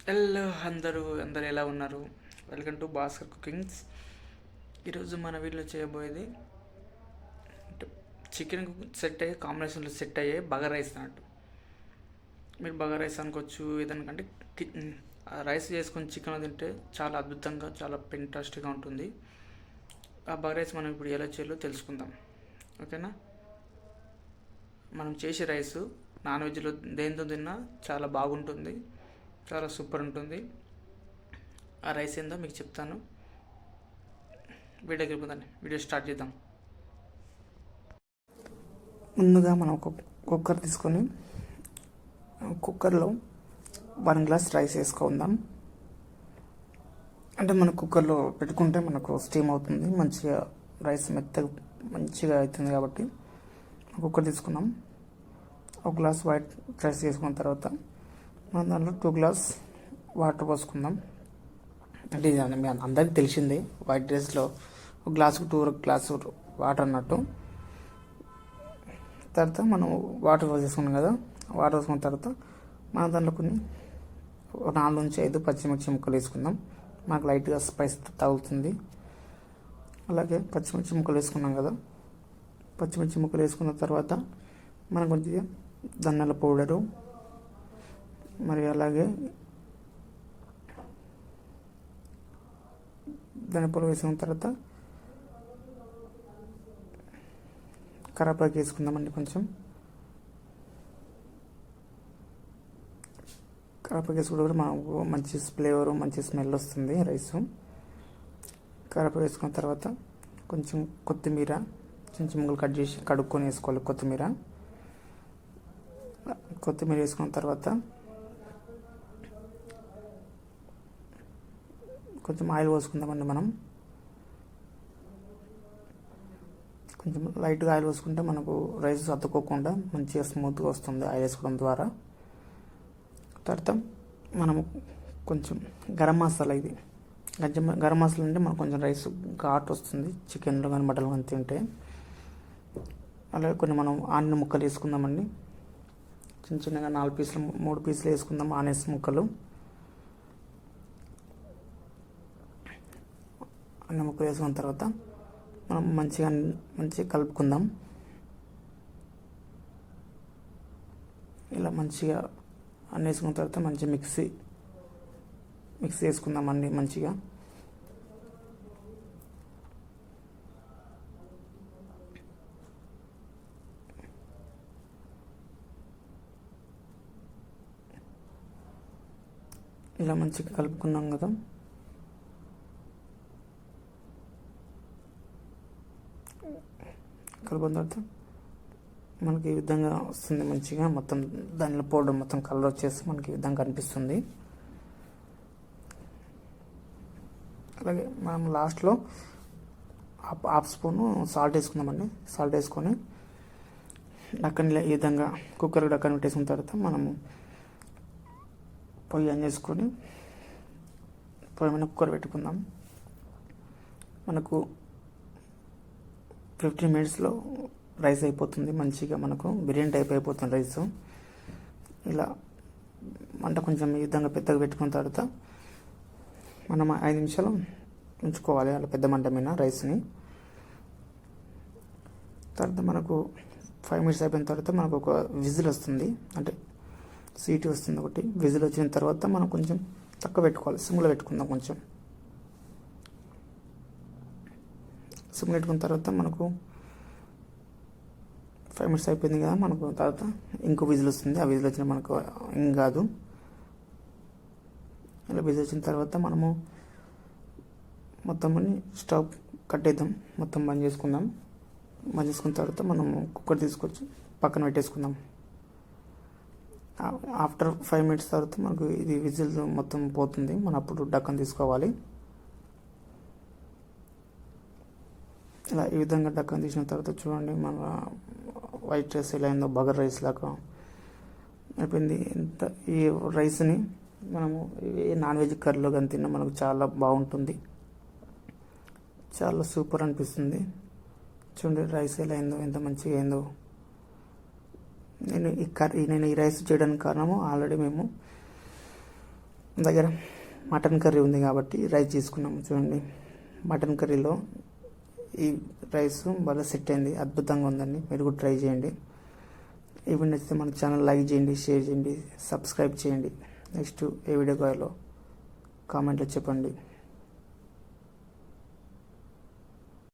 Hello అందరూ ఎలా ఉన్నారు? Welcome to Bhaskar cookings. ఈరోజు మన వీడియోలో చేయబోయేది చికెన్ సెట్ అయ్యే కాంబినేషన్లో సెట్ అయ్యే బగారా రైస్ అన్నట్టు. మీరు బగారా రైస్ అనుకోవచ్చు, ఏదనుకంటే రైస్ చేసుకొని చికెన్ తింటే చాలా అద్భుతంగా, చాలా ఇంట్రెస్ట్గా ఉంటుంది. ఆ బగారా రైస్ మనం ఇప్పుడు ఎలా చేయాలో తెలుసుకుందాం, ఓకేనా? మనం చేసే రైస్ నాన్ వెజ్లో దేంతో తిన్నా చాలా బాగుంటుంది, చాలా సూపర్ ఉంటుంది. ఆ రైస్ ఏందో మీకు చెప్తాను. వీడియోకి వెళ్ళిపోతాను, వీడియో స్టార్ట్ చేద్దాం. ముందుగా మనం ఒక కుక్కర్ తీసుకొని కుక్కర్లో 1 గ్లాస్ రైస్ వేసుకుందాం. అంటే మన కుక్కర్లో పెట్టుకుంటే మనకు స్టీమ్ అవుతుంది, మంచిగా రైస్ మెత్తగా మంచిగా అవుతుంది. కాబట్టి కుక్కర్ తీసుకున్నాం. 1 గ్లాస్ వైట్ రైస్ వేసుకున్న తర్వాత మనం దాంట్లో 2 గ్లాస్ వాటర్ పోసుకుందాం. అంటే ఇది మీ అందరికీ తెలిసిందే, వైట్ రైస్లో 1 గ్లాసుకు 2 గ్లాసు వాటర్ అన్నట్టు. తర్వాత మనం వాటర్ వేసుకున్నాం కదా, వాటర్ వేసుకున్న తర్వాత మనం దాంట్లో కొన్ని 4 నుంచి 5 పచ్చిమిర్చి ముక్కలు వేసుకుందాం. మాకు లైట్గా స్పైస్ తగులుతుంది. అలాగే పచ్చిమిర్చి ముక్కలు వేసుకున్నాం కదా, పచ్చిమిర్చి ముక్కలు వేసుకున్న తర్వాత మనం కొంచెం ధనియాల పౌడరు, మరి అలాగే ధనియాల వేసుకున్న తర్వాత కరివేపాకు వేసుకుందామండి. కొంచెం కరివేపాకు వేసుకుంటే కూడా మనకు మంచి ఫ్లేవరు, మంచి స్మెల్ వస్తుంది రైస్. కరివేపాకు వేసుకున్న తర్వాత కొంచెం కొత్తిమీర చిన్న చిన్న ముక్కలు కట్ చేసి కడుక్కొని వేసుకోవాలి. కొత్తిమీర వేసుకున్న తర్వాత కొంచెం ఆయిల్ పోసుకుందామండి. మనం కొంచెం లైట్గా ఆయిల్ పోసుకుంటే మనకు రైస్ అతుక్కోకుండా మంచిగా స్మూత్గా వస్తుంది ఆయిల్ వేసుకోవడం ద్వారా. తర్వాత మనము కొంచెం గరం మసాలా, ఇది గరం మసాలా అంటే మనకు కొంచెం రైస్ ఘాట్ వస్తుంది చికెన్లో కానీ మటన్లో కానీ తింటే. అలాగే కొన్ని మనం ఆనియన్ ముక్కలు వేసుకుందామండి. చిన్న చిన్నగా 4 పీసులు 3 పీసులు వేసుకుందాం ఆనియన్స్ ముక్కలు. అన్ని ముక్కలు వేసుకున్న తర్వాత మనం మంచిగా కలుపుకుందాం. ఇలా మంచిగా అన్నీ వేసుకున్న తర్వాత మంచిగా మిక్సీ వేసుకుందామండి. మంచిగా ఇలా మంచిగా కలుపుకున్నాం కదా. కలుపుకున్న తర్వాత మనకి ఈ విధంగా వస్తుంది మంచిగా. మొత్తం దానిలో పౌడర్ మొత్తం కలర్ వచ్చేసి మనకి ఈ విధంగా కనిపిస్తుంది. అలాగే మనం లాస్ట్లో హాఫ్ స్పూను సాల్ట్ వేసుకుందామండి. సాల్ట్ వేసుకొని డక్కని ఈ విధంగా కుక్కర్కి డక్కని పెట్టేసుకున్న తర్వాత మనము పొయ్యి ఆన్ చేసుకొని పొయ్యి మీద కుక్కర్ పెట్టుకుందాం. మనకు 15 మినిట్స్లో రైస్ అయిపోతుంది. మంచిగా మనకు బిర్యానీ టైప్ అయిపోతుంది రైస్. ఇలా మంట కొంచెం ఈ విధంగా పెద్దగా పెట్టుకున్న తర్వాత మనం 5 నిమిషాలు ఉంచుకోవాలి అలా పెద్ద మంట మీద రైస్ని. తర్వాత మనకు 5 మినిట్స్ అయిపోయిన తర్వాత మనకు ఒక విజిల్ వస్తుంది, అంటే సీటీ వస్తుంది ఒకటి. విజిల్ వచ్చిన తర్వాత మనం కొంచెం తక్కువ పెట్టుకోవాలి, సిమ్లో పెట్టుకుందాం. కొంచెం సిమ్లో పెట్టుకున్న తర్వాత మనకు 5 మినిట్స్ అయిపోయింది కదా, మనకు తర్వాత ఇంకో విజిల్ వస్తుంది. ఆ విజిల్ వచ్చిన మనకు ఏం కాదు. ఇలా విజిల్ వచ్చిన తర్వాత మనము మొత్తం స్టవ్ కట్టేద్దాం, మొత్తం బంద్ చేసుకుందాం. బంద్ చేసుకున్న తర్వాత మనము కుక్కర్ తీసుకొచ్చి పక్కన పెట్టేసుకుందాం. ఆఫ్టర్ 5 మినిట్స్ తర్వాత మనకు ఇది విజిల్ మొత్తం పోతుంది. మనం అప్పుడు డక్కన్ తీసుకోవాలి. ఇలా ఈ విధంగా డక్కన్ తీసిన తర్వాత చూడండి మన వైట్ రైస్ ఎలా అయిందో, బగర్ రైస్ లాగా అయిపోయింది. ఈ రైస్ని మనము నాన్ వెజ్ కర్రీలో కానీ తిన్నా మనకు చాలా బాగుంటుంది, చాలా సూపర్ అనిపిస్తుంది. చూడండి రైస్ ఎలా అయిందో, ఎంత మంచిగా అయిందో. నేను ఈ రైస్ చేయడానికి కారణము ఆల్రెడీ మేము మన దగ్గర మటన్ కర్రీ ఉంది కాబట్టి రైస్ తీసుకున్నాము. చూడండి, మటన్ కర్రీలో ఈ రైస్ బాగా సెట్ అయింది, అద్భుతంగా ఉందండి. మీరు కూడా ట్రై చేయండి. ఈ వీడియో నచ్చితే మన ఛానల్ లైక్ చేయండి, షేర్ చేయండి, సబ్స్క్రైబ్ చేయండి. నెక్స్ట్ ఏ వీడియో కావాలో కామెంట్లో చెప్పండి.